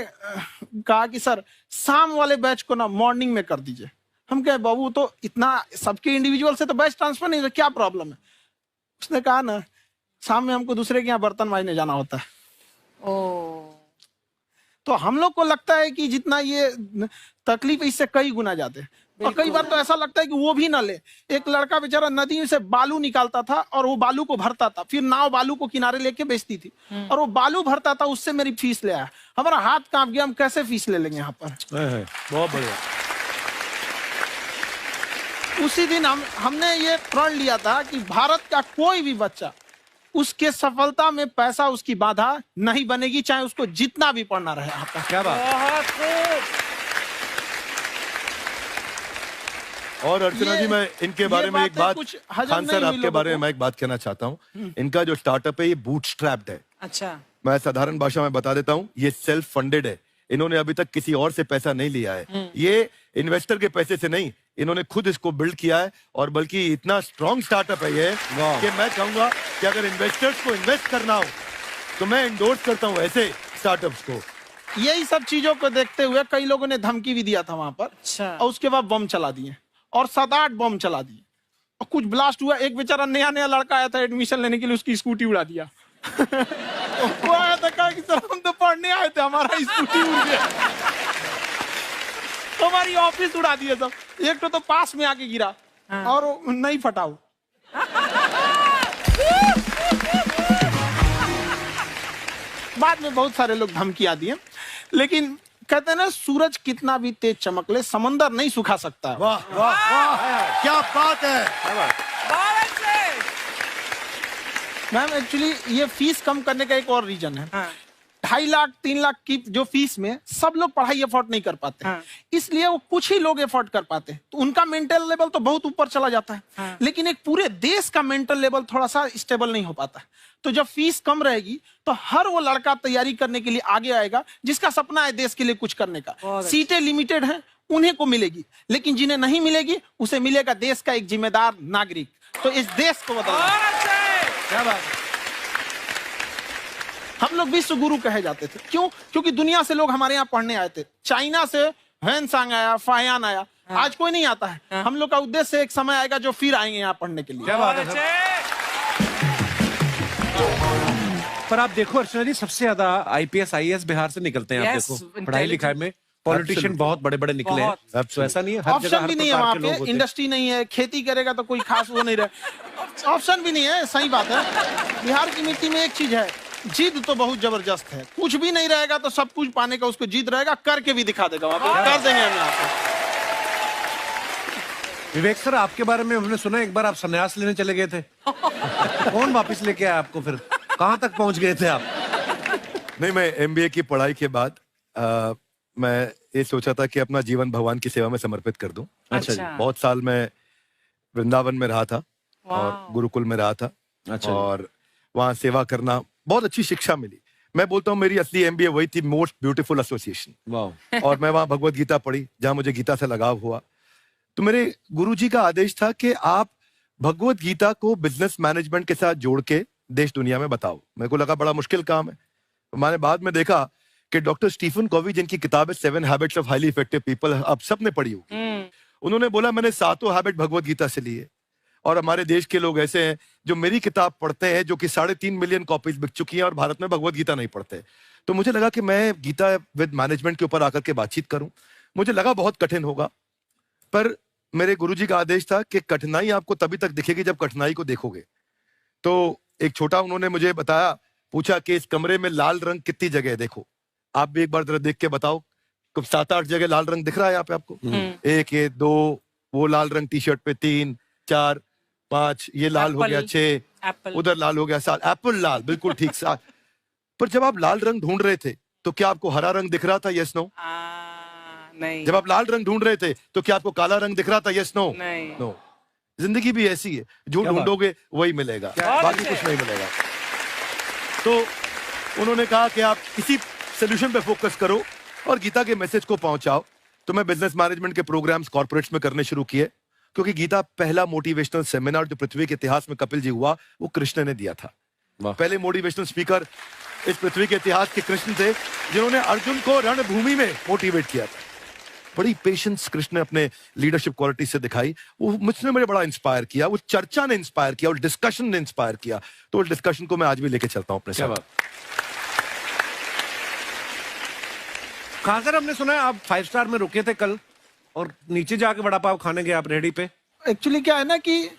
कहा कि सर शाम वाले बैच को ना मॉर्निंग में कर दीजिए। हम कहे बाबू तो इतना सबके इंडिविजुअल से तो बैच ट्रांसफर नहीं, तो क्या प्रॉब्लम है? उसने कहा ना शाम में हमको दूसरे के यहाँ बर्तन मांजने जाना होता है। तो हम लोग को लगता है कि जितना ये तकलीफ इससे कई गुना ज्यादा है। और कई बार तो ऐसा लगता है कि वो भी ना ले। एक लड़का बेचारा नदी से बालू निकालता था और वो बालू को भरता था, फिर नाव बालू को किनारे लेके बेचती थी और वो बालू भरता था, उससे मेरी फीस ले आया। हमारा हाथ कांप गया, हम कैसे फीस ले लेंगे यहाँ पर? बहुत बढ़िया। उसी दिन हमने ये प्रण लिया था कि भारत का कोई भी बच्चा उसके सफलता में पैसा उसकी बाधा नहीं बनेगी, चाहे उसको जितना भी पढ़ना रहे। आपका क्या बात। और अर्चना जी, मैं इनके बारे में एक बात, खान सर आपके बारे में मैं एक बात कहना चाहता हूँ। इनका जो स्टार्टअप है ये बूटस्ट्रैप्ड है। अच्छा, मैं साधारण भाषा में बता देता हूँ, ये सेल्फ फंडेड है। इन्होंने अभी तक किसी और से पैसा नहीं लिया है। ये इन्वेस्टर के पैसे से नहीं, इन्होंने खुद इसको बिल्ड किया है। और बल्कि इतना स्ट्रॉन्ग स्टार्टअप है ये कि मैं कहूंगा कि अगर इन्वेस्टर्स को इन्वेस्ट करना हो तो मैं इंडोर्स करता हूँ ऐसे स्टार्टअप्स को। यही सब चीजों को देखते हुए कई लोगों ने धमकी भी दिया था वहां पर। अच्छा। और उसके बाद बम चला दिए और 7-8 बम चला दिए और कुछ ब्लास्ट हुआ। एक बेचारा नया लड़का आया था एडमिशन लेने के लिए, उसकी स्कूटी उड़ा दिया। वो आया था, कहा कि सर हम तो पढ़ने आए थे, हमारा स्कूटी उड़ गया। हमारी ऑफिस उड़ा दिया सब। एक तो पास में आके गिरा और नहीं फटा वो। बाद में बहुत सारे लोग धमकियां दिए, लेकिन कहते हैं ना सूरज कितना भी तेज चमक ले समंदर नहीं सुखा सकता। वाह वाह वाह, क्या बात है। मैम एक्चुअली ये फीस कम करने का एक और रीजन है। 2.5 लाख 3 लाख की जो फीस में सब लोग पढ़ाई अफोर्ड नहीं कर पाते। इसलिए वो कुछ ही लोग अफोर्ड कर पाते हैं, तो उनका मेंटल लेवल तो बहुत ऊपर चला जाता है। लेकिन एक पूरे देश का मेंटल लेवल थोड़ा सा स्टेबल नहीं हो पाता। तो जब फीस कम रहेगी तो हर वो लड़का तैयारी करने के लिए आगे आएगा जिसका सपना है देश के लिए कुछ करने का। सीटें लिमिटेड हैं, उन्हें को मिलेगी, लेकिन जिन्हें नहीं मिलेगी उसे मिलेगा देश का एक जिम्मेदार नागरिक। तो इस देश को बदलना। क्या बात है। हम लोग विश्व गुरु कहे जाते थे, क्यों? क्योंकि दुनिया से लोग हमारे यहाँ पढ़ने आए थे। चाइना से ह्वेनसांग आया, फायान आया, आज कोई नहीं आता है। हम लोग का उद्देश्य एक समय आएगा जो फिर आएंगे यहाँ पढ़ने के लिए। क्या बात है। पर आप देखो अर्चना जी, सबसे ज्यादा IPS IAS बिहार से निकलते हैं। आप देखो पढ़ाई लिखाई में पॉलिटिशियन बहुत बड़े बड़े निकले हैं। तो ऐसा नहीं है, हर जगह ऑप्शन भी नहीं है वहाँ पे, इंडस्ट्री नहीं है, खेती करेगा तो कोई खास वो नहीं रहे, ऑप्शन भी नहीं है। सही बात है। बिहार की मिट्टी में एक चीज है, जिद तो बहुत जबरदस्त है। कुछ भी नहीं रहेगा तो सब कुछ पाने का उसको जिद रहेगा, करके भी दिखा देगा। वहाँ पे कर देंगे हम यहाँ पे। विवेक सर, आपके बारे में हमने सुना एक बार आप संन्यास लेने चले गए थे। कौन वापस लेके आया आपको फिर? कहाँ तक पहुंच गए थे आप? नहीं, मैं एमबीए की पढ़ाई के बाद मैं ये सोचा था कि अपना जीवन भगवान की सेवा में समर्पित कर दूं। अच्छा जी। बहुत साल मैं वृंदावन में रहा था और गुरुकुल में रहा था। अच्छा। और वहाँ सेवा करना, बहुत अच्छी शिक्षा मिली। मैं बोलता हूँ मेरी असली एमबीए वही थी, मोस्ट ब्यूटीफुल एसोसिएशन। वाह। और मैं वहाँ भगवत गीता पढ़ी, जहाँ मुझे गीता से लगाव हुआ। तो मेरे गुरुजी का आदेश था कि आप भगवत गीता को बिजनेस मैनेजमेंट के साथ जोड़ के देश दुनिया में बताओ। मेरे को लगा बड़ा मुश्किल काम है। तो मैंने बाद में देखा कि डॉक्टर स्टीफन कॉवी, जिनकी किताब है 7 habits of highly effective people, आप सबने पढ़ी होगी, उन्होंने बोला मैंने 7 हैबिट भगवत गीता से लिए। और हमारे देश के लोग ऐसे हैं जो मेरी किताब पढ़ते हैं, जो कि 3.5 मिलियन कॉपीज बिक चुकी हैं, और भारत में भगवत गीता नहीं पढ़ते। तो मुझे लगा कि मैं गीता विद मैनेजमेंट के ऊपर आकर के बातचीत करूं। मुझे लगा बहुत कठिन होगा, पर मेरे गुरुजी का आदेश था कि कठिनाई आपको तभी तक दिखेगी जब कठिनाई को देखोगे। तो एक छोटा उन्होंने मुझे बताया, पूछा कि इस कमरे में लाल रंग कितनी जगह है, देखो आप भी एक बार जरा देख के बताओ। 7-8 जगह लाल रंग दिख रहा है यहाँ पे आपको? 1 ये 2, वो लाल रंग टी शर्ट पे 3 4 5, ये लाल हो गया 6, उधर लाल हो गया 7, एप्पल लाल, बिल्कुल ठीक 7। पर जब आप लाल रंग ढूंढ रहे थे तो क्या आपको हरा रंग दिख रहा था? Yes no? नहीं। जब आप लाल रंग ढूंढ रहे थे तो क्या आपको काला रंग दिख रहा था? Yes no? नहीं। नो। जिंदगी भी ऐसी है, जो ढूंढोगे वही मिलेगा, बाकी कुछ नहीं मिलेगा। तो उन्होंने कहा कि आप इसी सोल्यूशन पे फोकस करो और गीता के मैसेज को पहुंचाओ। तो मैं बिजनेस मैनेजमेंट के प्रोग्राम्स कॉर्पोरेट्स में करने शुरू किए, क्योंकि गीता पहला मोटिवेशनल सेमिनार जो पृथ्वी के इतिहास में कपिल जी हुआ, वो कृष्ण ने दिया था। पहले मोटिवेशनल स्पीकर इस पृथ्वी के इतिहास के कृष्ण थे, जिन्होंने अर्जुन को रणभूमि में मोटिवेट किया था। बड़ी पेशेंस कृष्ण ने अपने लीडरशिप क्वालिटी से दिखाई। वो मुझसे मुझे बड़ा इंस्पायर किया, वो चर्चा ने इंस्पायर किया, और डिस्कशन ने इंस्पायर किया। तो उस डिस्कशन को मैं आज भी लेके चलता हूं अपने साथ। कहाँ सर, हमने सुना है आप 5 स्टार में रुके थे कल, और नीचे जाके वड़ा पाव खाने गए आप रेहड़ी पे। एक्चुअली क्या है ना कि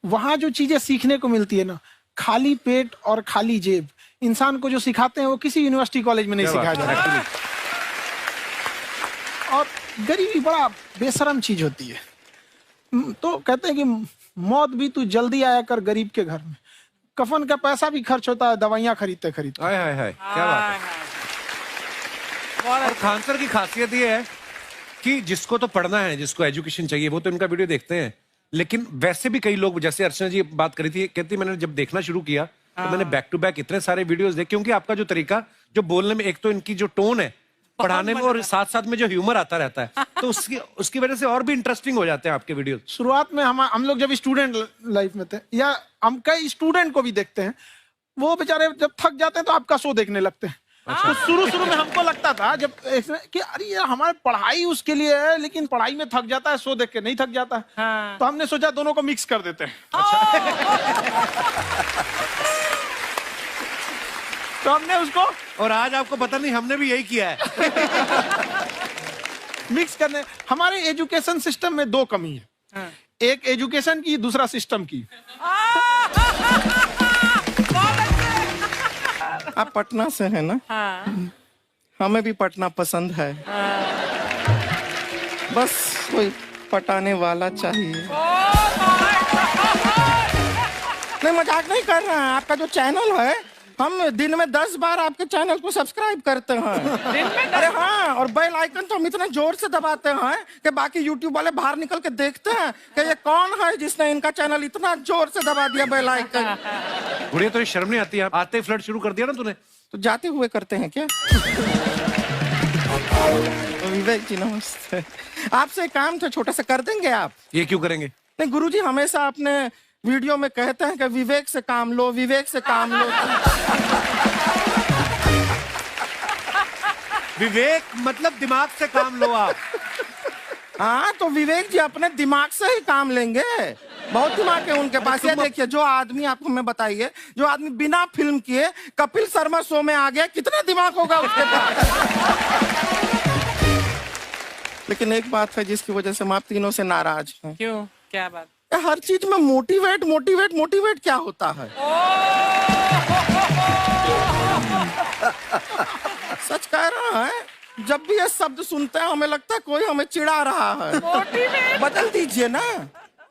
वहां जो चीजें सीखने को मिलती है ना, खाली पेट और खाली जेब इंसान को जो सिखाते हैं वो किसी यूनिवर्सिटी कॉलेज में नहीं सिखाया जाता। और गरीबी बड़ा बेशरम चीज होती है। तो कहते हैं कि मौत भी तू जल्दी आया कर गरीब के घर में। कफन का पैसा भी खर्च होता है दवाइयां खरीदते खरीदते। हाय हाय हाय, क्या बात है। और खान सर की खासियत ये है कि जिसको तो पढ़ना है, जिसको एजुकेशन चाहिए, वो तो इनका वीडियो देखते हैं। लेकिन वैसे भी कई लोग, जैसे अर्चना जी बात करी थी, कहती मैंने जब देखना शुरू किया तो मैंने बैक टू बैक इतने सारे वीडियोस देखे, क्योंकि आपका जो तरीका जो बोलने में, एक तो इनकी जो टोन है पढ़ाने में, और साथ साथ में जो ह्यूमर आता रहता है, तो उसकी वजह से और भी इंटरेस्टिंग हो जाते हैं आपके वीडियो। शुरुआत में हम लोग जब स्टूडेंट लाइफ में थे, या हम कई स्टूडेंट को भी देखते हैं, वो बेचारे जब थक जाते हैं तो आपका शो देखने लगते हैं। तो शुरू में हमको लगता था जब कि अरे यार हमारी पढ़ाई उसके लिए है, लेकिन पढ़ाई में थक जाता है, शो देख के नहीं थक जाता है। हाँ। तो हमने सोचा दोनों को मिक्स कर देते हैं। तो हमने उसको, और आज आपको पता नहीं हमने भी यही किया है। मिक्स करने। हमारे एजुकेशन सिस्टम में 2 कमी है। हाँ। एक एजुकेशन की, दूसरा सिस्टम की। आप पटना से हैं ना? हाँ। हमें भी पटना पसंद है। बस कोई पटाने वाला चाहिए। नहीं, मजाक नहीं कर रहे हैं। आपका जो चैनल है, हम दिन में 10 बार आपके चैनल को सब्सक्राइब करते हैं। अरे हाँ, और बेल आइकन तो हम इतना जोर से दबाते हैं कि बाकी यूट्यूब वाले बाहर निकल के देखते हैं कि ये कौन है जिसने इनका चैनल इतना जोर से दबा दिया बेल आइकन। बुढ़िया, तो ये शर्म नहीं आती है? आते ही फ्लर्ट शुरू कर दिया ना तूने। तो जाते हुए करते हैं क्या? विवेक जी नमस्ते। आपसे एक काम था छोटा सा, कर देंगे आप? ये क्यों करेंगे? नहीं गुरुजी, हमेशा आपने वीडियो में कहते हैं कि विवेक से काम लो, विवेक से काम लो। विवेक मतलब दिमाग से काम लो आप। हाँ, तो विवेक जी अपने दिमाग से ही काम लेंगे। बहुत दिमाग है उनके पास। ये देखिए, जो आदमी, आप हमें बताइए, जो आदमी बिना फिल्म किए कपिल शर्मा शो में आ गया, कितना दिमाग होगा उसके पास? लेकिन एक बात है जिसकी वजह से हम आप तीनों से नाराज हैं। क्यों? क्या बात? हर चीज में मोटिवेट मोटिवेट मोटिवेट क्या होता है? सच कह रहा है। जब भी ये शब्द सुनते हैं हमें लगता है कोई हमें चिढ़ा रहा है। बदल दीजिए ना,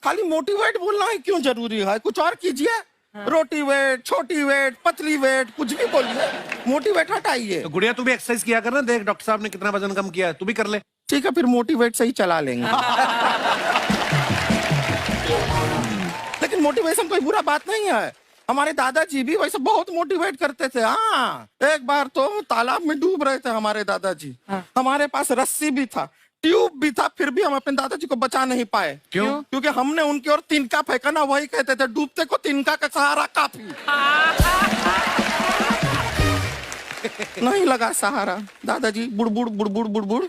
खाली मोटिवेट बोलना ही क्यों जरूरी है, कुछ और कीजिए। रोटी वेट, छोटी वेट, पतली वेट, कुछ भी बोलिए, मोटिवेट हटाइए। तो गुड़िया तू भी एक्सरसाइज किया कर ना, देख डॉक्टर साहब ने कितना वजन कम किया है, तू भी कर ले। ठीक है, फिर मोटिवेट से ही चला लेंगे। लेकिन मोटिवेशन कोई बुरा बात नहीं है, हमारे दादाजी भी वैसे बहुत मोटिवेट करते थे। हाँ, एक बार तो तालाब में डूब रहे थे हमारे दादाजी, हमारे पास रस्सी भी था, ट्यूब भी था, फिर भी हम अपने दादाजी को बचा नहीं पाए। क्यों? क्योंकि हमने उनकी ओर तिनका फेंका ना, वही कहते थे डूबते को तिनका का सहारा काफी। नहीं लगा सहारा, दादाजी बुड़बुड़ बुड़बुड़ बुड़बुड़।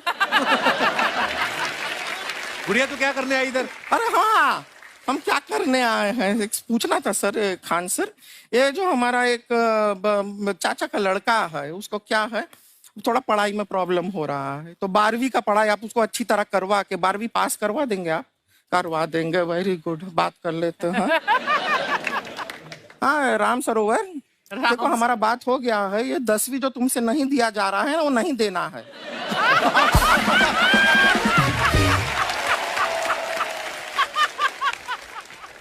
गुड़िया तू क्या करने आई इधर? अरे हाँ, हम क्या करने आए हैं एक पूछना था सर, खान सर, ये जो हमारा एक चाचा का लड़का है, उसको क्या है, थोड़ा पढ़ाई में प्रॉब्लम हो रहा है, तो 12वीं का पढ़ाई आप उसको अच्छी तरह करवा के 12वीं पास करवा देंगे आप? करवा देंगे, वेरी गुड, बात कर लेते हैं। हाँ राम सरोवर, देखो हमारा बात हो गया है, ये 10वीं जो तुमसे नहीं दिया जा रहा है वो नहीं देना है।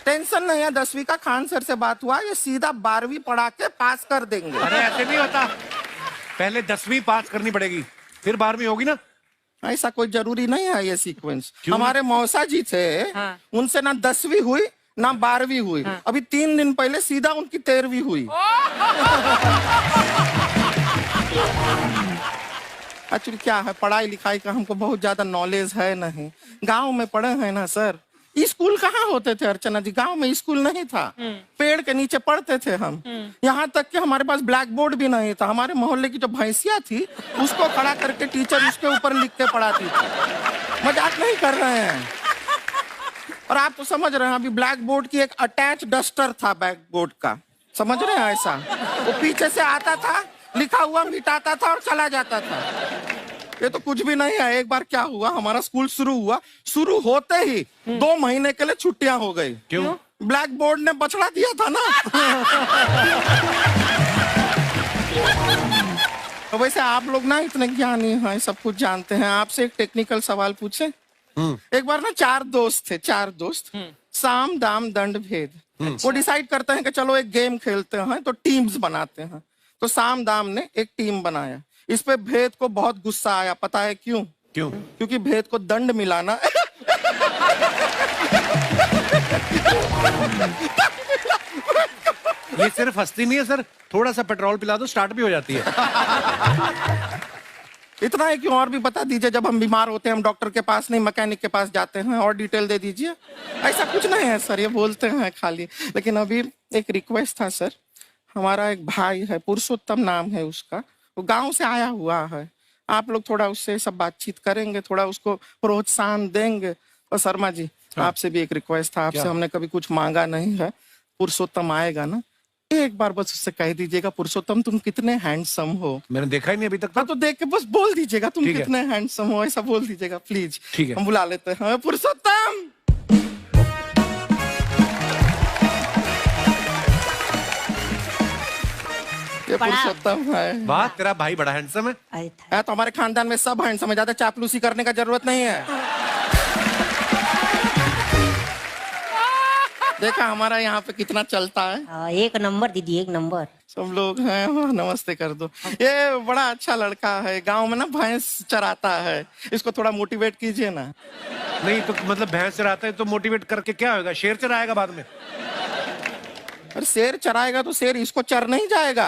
टेंशन नहीं है, 10वीं का खान सर से बात हुआ, ये सीधा 12वीं पढ़ा के पास कर देंगे। अरे ऐसे नहीं होता, पहले 10वीं पास करनी पड़ेगी, फिर 12वीं होगी ना। ऐसा कोई जरूरी नहीं है ये सीक्वेंस। हमारे मौसा जी थे, उनसे ना 10वीं हुई ना 12वीं हुई, अभी 3 दिन पहले सीधा उनकी 13वीं हुई। एक्चुअली क्या है, पढ़ाई लिखाई का हमको बहुत ज्यादा नॉलेज है नहीं, गांव में पढ़े हैं ना सर। स्कूल कहाँ होते थे अर्चना जी, गांव में स्कूल नहीं था, पेड़ के नीचे पढ़ते थे हम। यहाँ तक कि हमारे पास ब्लैक बोर्ड भी नहीं था, हमारे मोहल्ले की जो भैंसिया थी उसको खड़ा करके टीचर उसके ऊपर लिख के पढ़ाती थी। मजाक नहीं कर रहे हैं। और आप तो समझ रहे हैं, अभी ब्लैक बोर्ड की एक अटैच डस्टर था ब्लैक बोर्ड का, समझ रहे हैं, ऐसा वो पीछे से आता था, लिखा हुआ मिटाता था और चला जाता था। ये तो कुछ भी नहीं है। एक बार क्या हुआ, हमारा स्कूल शुरू हुआ, शुरू होते ही 2 महीने के लिए छुट्टियां हो गई। क्यों? ब्लैक बोर्ड ने बछड़ा दिया था ना। तो वैसे आप लोग ना इतने ज्ञानी हैं, सब कुछ जानते हैं, आपसे एक टेक्निकल सवाल पूछे। एक बार ना 4 दोस्त थे, 4 दोस्त, साम दाम दंड भेद। वो डिसाइड करते हैं कि चलो एक गेम खेलते हैं, तो टीम्स बनाते हैं। तो साम दाम ने एक टीम बनाया, इस पे भेद को बहुत गुस्सा आया, पता है क्यों? क्यों? क्योंकि भेद को दंड मिलाना। ये सिर्फ हंसती नहीं है सर, थोड़ा सा पेट्रोल पिला दो स्टार्ट भी हो जाती है। इतना है क्यों, और भी बता दीजिए। जब हम बीमार होते हैं हम डॉक्टर के पास नहीं मैकेनिक के पास जाते हैं, और डिटेल दे दीजिए। ऐसा कुछ नहीं है सर, ये बोलते हैं खाली। लेकिन अभी एक रिक्वेस्ट था सर, हमारा एक भाई है, पुरुषोत्तम नाम है उसका, वो गांव से आया हुआ है, आप लोग थोड़ा उससे सब बातचीत करेंगे, थोड़ा उसको प्रोत्साहन देंगे। और शर्मा जी, आपसे भी एक रिक्वेस्ट था, आपसे हमने कभी कुछ मांगा नहीं है, पुरुषोत्तम आएगा ना, एक बार बस उससे कह दीजिएगा, पुरुषोत्तम तुम कितने हैंडसम हो। मैंने देखा ही नहीं अभी तक। तो देख के बस बोल दीजिएगा तुम कितने हैंडसम हो, ऐसा बोल दीजिएगा प्लीज। ठीक है, हम बुला लेते हैं पुरुषोत्तम। ये पुरुषोत्तम है। वाह, तेरा भाई बड़ा हैंडसम है। तो हमारे खानदान में सब हैंडसम है, ज्यादा चापलूसी करने का जरूरत नहीं है। देखा हमारा यहाँ पे कितना चलता है। एक नंबर दीदी, एक नंबर। सब लोग हैं, नमस्ते कर दो। ये बड़ा अच्छा लड़का है, गांव में ना भैंस चराता है, इसको थोड़ा मोटिवेट कीजिए ना। नहीं तो मतलब भैंस चराता है तो मोटिवेट करके क्या होगा, शेर चराएगा बाद में। अरे शेर चराएगा तो शेर इसको चर नहीं जाएगा।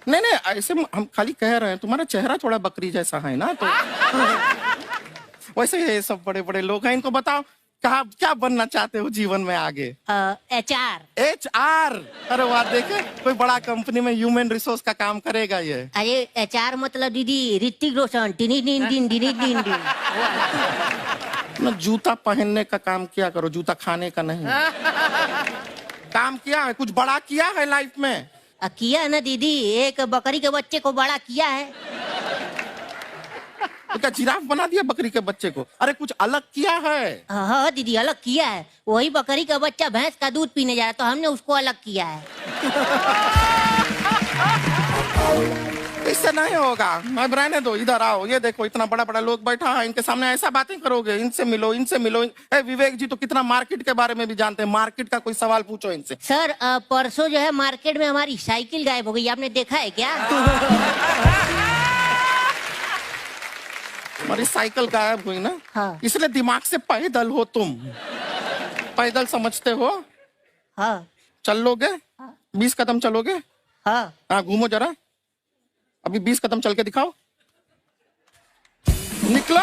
नहीं नहीं, ऐसे हम खाली कह रहे हैं, तुम्हारा चेहरा थोड़ा बकरी जैसा है ना, तो वैसे ये सब बड़े बड़े लोग हैं। इनको बताओ कहा क्या बनना चाहते हो जीवन में आगे? HR। HR? अरे वाह, देखे कोई बड़ा कंपनी में ह्यूमन रिसोर्स का काम करेगा ये। अरे HR मतलब दीदी Hrithik Roshan, tiny tin tin tiny tin tin. ना जूता पहनने का काम किया करो, जूता खाने का नहीं। काम किया है, कुछ बड़ा किया है लाइफ में? किया है ना दीदी, एक बकरी के बच्चे को बड़ा किया है। तो क्या जिराफ बना दिया बकरी के बच्चे को? अरे कुछ अलग किया है। हाँ दीदी, अलग किया है। वही बकरी का बच्चा भैंस का दूध पीने जा रहा है, तो हमने उसको अलग किया है। इससे नहीं होगा। मैं रहने दो, इधर आओ। ये देखो इतना बड़ा बड़ा लोग बैठा है, इनके सामने ऐसा बातें करोगे? इनसे मिलो, इनसे मिलो। ए, विवेक जी तो कितना मार्केट के बारे में भी जानते हैं, मार्केट का कोई सवाल पूछो इनसे। सर परसों जो है मार्केट में हमारी साइकिल गायब हो गई, आपने देखा है क्या? हमारी साइकिल गायब हुई ना? हाँ। इसलिए दिमाग से पैदल हो तुम। पैदल समझते हो? हाँ। चल लोगे? 20 कदम चलोगे? हाँ, घूमो जरा। अभी 20 कदम चल के दिखाओ। निकलो।